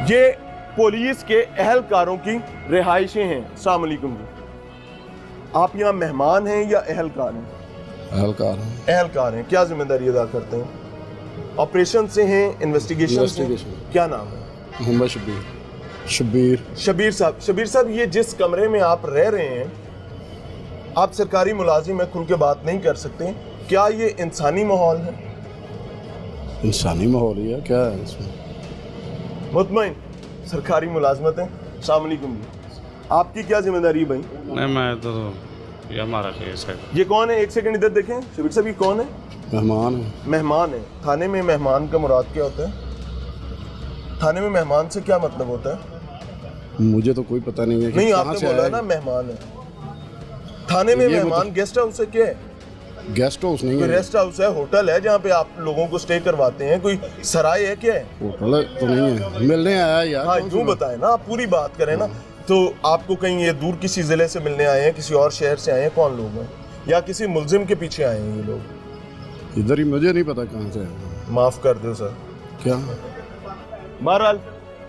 ये पुलिस के अहलकारों की रिहाइशें हैं। अस्सलाम वालेकुम जी, आप यहाँ मेहमान हैं या अहलकार हैं? अहलकार हैं। अहलकार हैं। क्या जिम्मेदारी अदा करते हैं? ऑपरेशन से हैं, इन्वेस्टिगेशन से हैं? क्या नाम है? मोहम्मद शबीर। शबीर साहब, ये जिस कमरे में आप रह रहे हैं, आप सरकारी मुलाजिम हैं, खुल के बात नहीं कर सकते, क्या ये इंसानी माहौल है? इंसानी माहौल ही है, क्या है इसमें? मुतमईन सरकारी मुलाजमत है। अस्सलाम वालेकुम जी, आपकी क्या जिम्मेदारी है भाई? नहीं, मैं तो ये हमारा केस है। ये कौन है? एक सेकंड इधर देखें शबीर साहब, ये कौन है? मेहमान है। मेहमान है। थाने में मेहमान का मुराद क्या होता है? थाने में मेहमान से क्या मतलब होता है? मुझे तो कोई पता नहीं है कि नहीं, कहाँ आपने से बोला आया ना मेहमान है। थाने में ये मेहमान गेस्ट हाउस है क्या है? गेस्ट हाउस नहीं कोई है। रेस्ट हाउस है, होटल है जहाँ पे आप लोगों को स्टे करवाते हैं, कोई सराय है क्या है? होटल तो नहीं है, मिलने आया यार। हाँ, कौन सी यूँ बात? बताएं ना, आप पूरी बात करें ना। तो आपको कहीं ये दूर किसी जिले से मिलने आए हैं, किसी और शहर से आए हैं, कौन लोग हैं? या किसी मुलजिम के पीछे आए हैं ये लोग? इधर ही, मुझे नहीं पता कहाँ से है। माफ कर दो सर। क्या? बहरहाल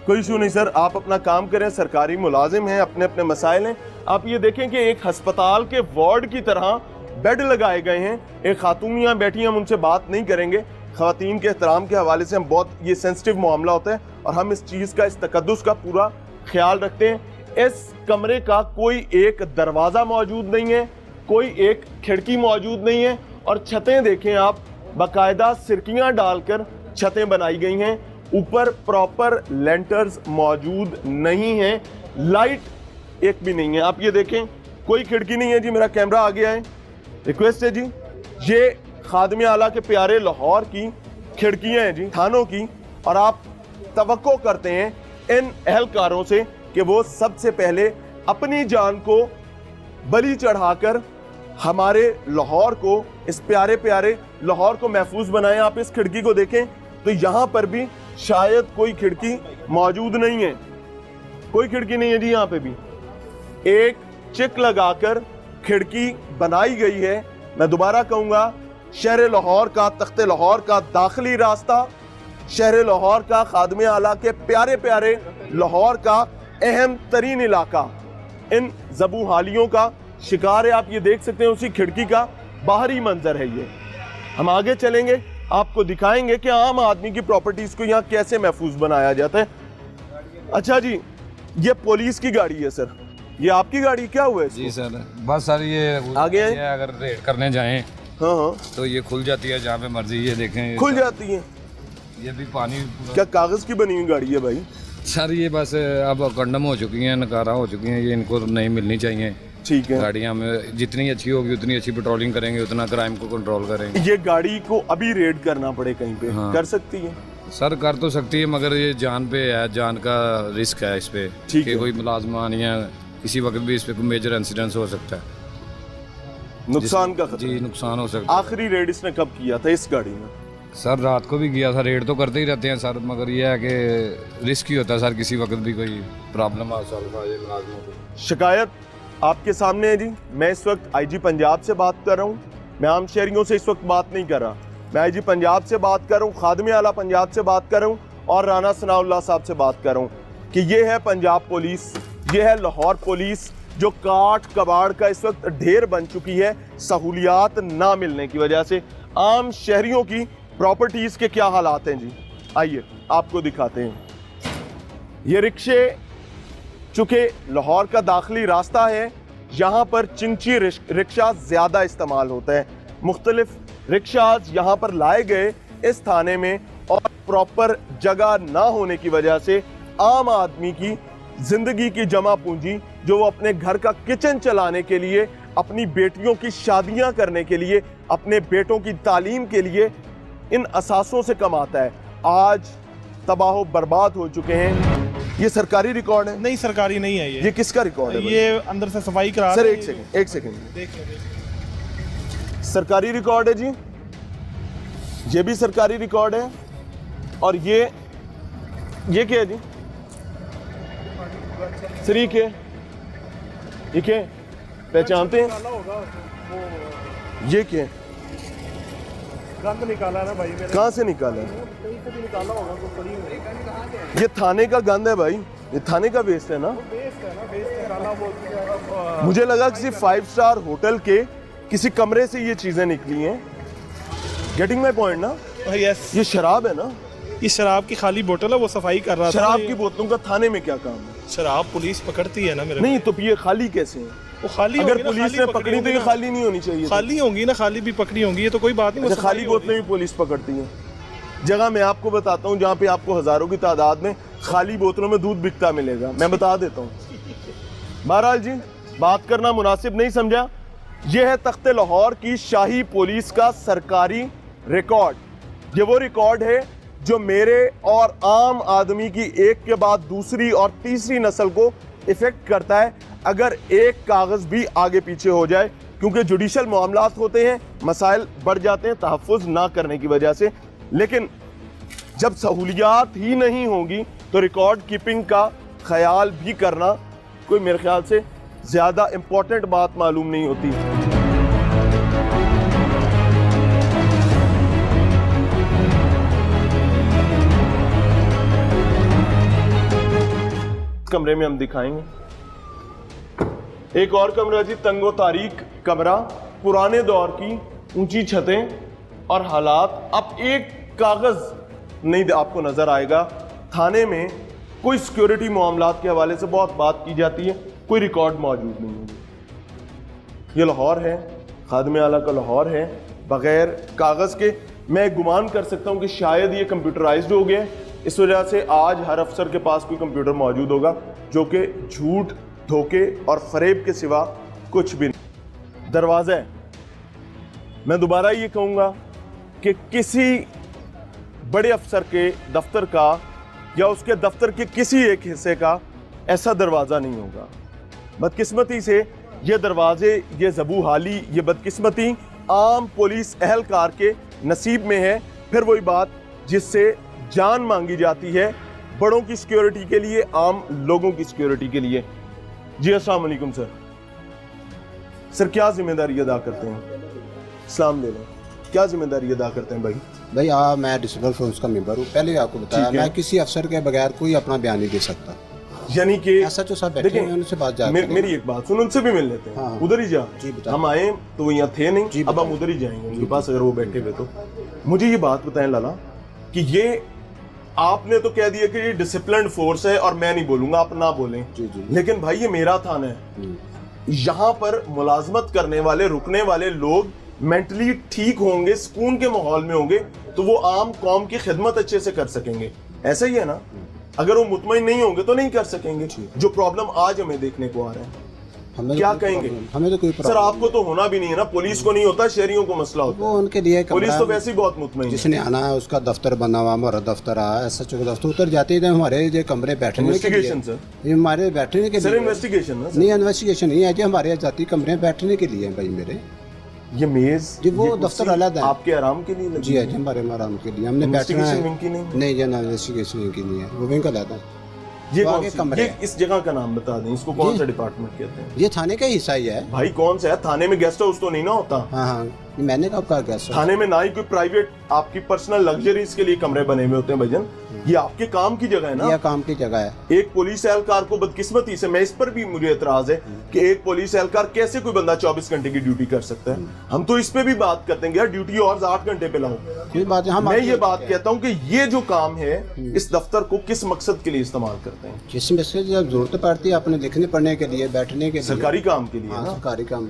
कोई इशू नहीं सर, आप अपना काम करें, सरकारी मुलाजिम हैं, अपने अपने मसाइल हैं। आप ये देखें कि एक अस्पताल के वार्ड की तरह बेड लगाए गए हैं। एक खातून यहाँ बैठी, हम उनसे बात नहीं करेंगे। ख़वातीन के एहतराम के हवाले से हम बहुत, ये सेंसिटिव मामला होता है और हम इस चीज़ का, इस तकद्दुस का पूरा ख्याल रखते हैं। इस कमरे का कोई एक दरवाज़ा मौजूद नहीं है, कोई एक खिड़की मौजूद नहीं है, और छतें देखें आप, बाकायदा सिरकियाँ डालकर छतें बनाई गई हैं। ऊपर प्रॉपर लेंटर्स मौजूद नहीं हैं, लाइट एक भी नहीं है। आप ये देखें, कोई खिड़की नहीं है जी। मेरा कैमरा आ गया है, रिक्वेस्ट है जी। ये खादमे आला के प्यारे लाहौर की खिड़कियां हैं जी, थानों की, और आप तवक्को करते हैं इन अहलकारों से कि वो सबसे पहले अपनी जान को बलि चढ़ाकर हमारे लाहौर को, इस प्यारे प्यारे लाहौर को महफूज बनाएं। आप इस खिड़की को देखें तो यहाँ पर भी शायद कोई खिड़की मौजूद नहीं है, कोई खिड़की नहीं है जी। यहाँ पे भी एक चिक लगाकर खिड़की बनाई गई है। मैं दोबारा कहूँगा, शहर लाहौर का, तख्ते लाहौर का दाखिली रास्ता, शहर लाहौर का, खादमे आला के प्यारे प्यारे लाहौर का अहम तरीन इलाका इन ज़बूहालियों का शिकार है। आप ये देख सकते हैं, उसी खिड़की का बाहरी मंजर है ये। हम आगे चलेंगे, आपको दिखाएंगे कि आम आदमी की प्रॉपर्टीज़ को यहाँ कैसे महफूज बनाया जाता है। अच्छा जी, ये पुलिस की गाड़ी है सर, ये आपकी गाड़ी? क्या हुआ है इसको? जी सर, बस सर ये आगे है? ये अगर रेड करने जाएं हाँ हाँ, तो ये खुल जाती है जहाँ पे मर्जी। ये देखें, खुल जाती है। ये भी पानी पूरा। क्या कागज की बनी हुई गाड़ी है भाई? सर ये बस अब कंडम हो चुकी हैं, नकारा हो चुकी हैं, ये इनको नहीं मिलनी चाहिए। ठीक है, गाड़ियाँ में जितनी अच्छी होगी उतनी अच्छी पेट्रोलिंग करेंगे, उतना क्राइम को कंट्रोल करेंगे। ये गाड़ी को अभी रेड करना पड़े कहीं पे, हाँ। कर सकती है? सर कर तो सकती है, मगर ये जान पे है, जान का रिस्क है इस पे ठीक कि है। कोई मुलाजमान या किसी वक्त भी इस पे कोई मेजर इंसिडेंस हो सकता है, नुकसान का खतरा। जी नुकसान हो सकता है। आखिरी रेड इसने कब किया था इस गाड़ी में? सर रात को भी किया था, रेड तो करते ही रहते हैं सर, मगर ये है कि रिस्क ही होता है सर, किसी वक्त भी कोई प्रॉब्लम आ सकता है मुलाजमों को। शिकायत आपके सामने है जी। मैं इस वक्त आईजी पंजाब से बात कर रहा हूँ, मैं आम शहरियों से इस वक्त बात नहीं कर रहा। मैं आईजी पंजाब से बात कर रहा हूँ, खादमे आला पंजाब से बात कर रहा हूँ, और राना सनाउल्लाह साहब से बात कर रहा हूँ कि ये है पंजाब पुलिस, ये है लाहौर पुलिस, जो काट कबाड़ का इस वक्त ढेर बन चुकी है सहूलियात ना मिलने की वजह से। आम शहरियों की प्रॉपर्टीज़ के क्या हालात हैं जी, आइए आपको दिखाते हैं। ये रिक्शे, चूँकि लाहौर का दाखिली रास्ता है, यहाँ पर चिंची रिक्शा ज़्यादा इस्तेमाल होता है। मुख्तलिफ रिक्शाज यहाँ पर लाए गए इस थाने में, और प्रॉपर जगह ना होने की वजह से आम आदमी की ज़िंदगी की जमा पूंजी, जो वो अपने घर का किचन चलाने के लिए, अपनी बेटियों की शादियाँ करने के लिए, अपने बेटों की तालीम के लिए इन असासों से कमाता है, आज तबाह बर्बाद हो चुके हैं। ये सरकारी रिकॉर्ड है? नहीं, सरकारी नहीं है ये किसका रिकॉर्ड है? ये अंदर से सफाई करा सर रहे हैं। एक सेकंड, सरकारी रिकॉर्ड है जी, ये भी सरकारी रिकॉर्ड है। और ये क्या है जी सर? ये क्या पहचानते हैं? ये क्या है? गंद निकाला ना भाई मेरे कहाँ से निकाला है? कहीं से भी निकाला होगा तो पड़ी हुई ये थाने का गंद है भाई, ये थाने का वेस्ट है ना। वेस्ट है ना, वेस्ट निकाला वो मुझे लगा किसी 5 स्टार होटल के किसी कमरे से ये चीजें निकली हैं। गेटिंग माई पॉइंट ना। यस, ये शराब है ना, ये शराब की खाली बोतल है, वो सफाई कर रहा था। शराब की बोतलों का थाने में क्या काम है? शराब पुलिस पकड़ती है ना मेरे नहीं तो ये खाली कैसे है? वो खाली अगर होंगी ना, पुलिस खाली ने पकड़ी पकड़ी तो होंगी ये ना। खाली नहीं होनी चाहिए थी। खाली होंगी ना, खाली भी पकड़ी होंगी, ये तो कोई बात नहीं। वो अच्छा, खाली सफाई बोतलें भी पुलिस पकड़ती है। जगह मैं आपको बताता हूँ जहाँ पे आपको हजारों की तादाद में खाली बोतलों में दूध बिकता मिलेगा, मैं बता देता हूँ। बहरहाल जी, बात करना मुनासिब नहीं समझा। यह है तख्ते लाहौर की शाही पुलिस का सरकारी रिकॉर्ड। ये वो रिकॉर्ड है जो मेरे और आम आदमी की एक के बाद दूसरी और तीसरी नस्ल को इफेक्ट करता है अगर एक कागज भी आगे पीछे हो जाए, क्योंकि जुडिशल मामलात होते हैं, मसाइल बढ़ जाते हैं तहफ़्फ़ुज़ ना करने की वजह से। लेकिन जब सहूलियात ही नहीं होंगी तो रिकॉर्ड कीपिंग का ख्याल भी करना कोई मेरे ख्याल से ज़्यादा इम्पोर्टेंट बात मालूम नहीं होती। कमरे में हम दिखाएंगे एक और कमरा जी, तंगो तारीक कमरा, पुराने दौर की ऊंची छतें और हालात। अब एक कागज नहीं आपको नजर आएगा। थाने में कोई सिक्योरिटी मामलात के हवाले से बहुत बात की जाती है, कोई रिकॉर्ड मौजूद नहीं है। ये लाहौर है, खादमे आला का लाहौर है, बगैर कागज के। मैं गुमान कर सकता हूं कि शायद ये कंप्यूटराइज्ड हो गया, इस वजह से आज हर अफसर के पास कोई कंप्यूटर मौजूद होगा जो कि झूठ, धोखे और फरेब के सिवा कुछ भी नहीं। दरवाज़ा है। मैं दोबारा ये कहूँगा कि किसी बड़े अफसर के दफ्तर का या उसके दफ्तर के किसी एक हिस्से का ऐसा दरवाज़ा नहीं होगा। बदकिस्मती से ये दरवाजे, ये ज़बू हाली, ये बदकिस्मती आम पुलिस अहलकार के नसीब में है। फिर वही बात जिससे जान मांगी जाती है, बड़ों की सिक्योरिटी के लिए, आम लोगों की सिक्योरिटी के लिए। जी अस्सलाम वालेकुम सर। सर क्या जिम्मेदारी अदा करते हैं? सलाम ले लें। क्या जिम्मेदारी अदा करते हैं भाई? भाई मैं डिसेबल फोर्स का मेंबर हूँ, पहले आपको बताया। मैं किसी अफसर के बगैर कोई अपना बयान नहीं दे सकता। यानी कि ऐसा जो सब बैठे हैं उनसे बात जाती है। मेरी एक बात सुन, उनसे भी मिल लेते हैं। हाँ। उधर ही जा। जी बता। हम आए तो वो यहाँ थे नहीं, जी अब हम उधर ही जाएंगे उनके पास अगर वो बैठे हुए तो। मुझे ये बात बताएं लाला कि ये आपने तो कह दिया कि ये डिसिप्लिन्ड फोर्स है और मैं नहीं बोलूंगा, आप ना बोलें। जी जी। लेकिन भाई ये मेरा थाना है, यहाँ पर मुलाजमत करने वाले, रुकने वाले लोग मेंटली ठीक होंगे, सुकून के माहौल में होंगे तो वो आम कौम की खिदमत अच्छे से कर सकेंगे। ऐसा ही है ना? अगर वो मुतमईन नहीं होंगे तो नहीं कर सकेंगे। जो प्रॉब्लम आज हमें देखने को आ रहा है, क्या कहेंगे? हमें तो कोई सर आपको तो होना भी नहीं है ना, पुलिस को नहीं होता, शहरियों को मसला होता वो उनके लिए है। पुलिस तो वैसे ही बहुत मुतमईन है। जिसने आना है उसका दफ्तर बना हुआ, हमारा दफ्तर आया, ऐसा चौक दफ्तर उतर जाते हैं हमारे जो कमरे बैठने के लिए। इन्वेस्टिगेशन सर, ये हमारे बैठने के सर लिए इन्वेस्टिगेशन ना सर? नहीं, इन्वेस्टिगेशन नहीं है जी, हमारे जाती कमरे बैठने के लिए भाई मेरे। ये मेज जी वो ये दफ्तर कुर्सी अलग है आपके आराम के लिए लगी जी है जी, हमारे आराम के लिए हमने बैठना इन्वेस्टिगेशन है। विंग की नहीं? नहीं ये इन्वेस्टिगेशन विंग की नहीं है, वो विंग का लाता है। ये वो कौन आगे सी, कमरे ये हैं। इस जगह का नाम बता दें, इसको कौन जी। सा डिपार्टमेंट कहते हैं? ये थाने का हिस्सा ही है। भाई कौन सा है? थाने में गेस्ट हाउस तो नहीं ना होता? हाँ हाँ, मैंने कब कहा गया सर? थाने में ना ही कोई प्राइवेट आपकी पर्सनल लग्जरीज के लिए कमरे बने हुए होते हैं भजन। ये आपके काम की जगह है ना? यह काम की जगह है। एक पुलिस एहलकार को बदकिस्मती से, मैं इस पर भी मुझे एतराज है कि एक पुलिस एहलकार कैसे कोई बंदा 24 घंटे की ड्यूटी कर सकता है। हम तो इस पे भी बात करते हैं यार, ड्यूटी और 8 घंटे पे लाओ। कोई बात है, हम मैं ये बात कहता हूँ कि ये जो काम है इस दफ्तर को किस मकसद के लिए इस्तेमाल करते हैं? जिसमें से जब जरूरत पड़ती है अपने लिखने पढ़ने के लिए, बैठने के लिए, सरकारी काम के लिए हाँ, ना? सरकारी काम के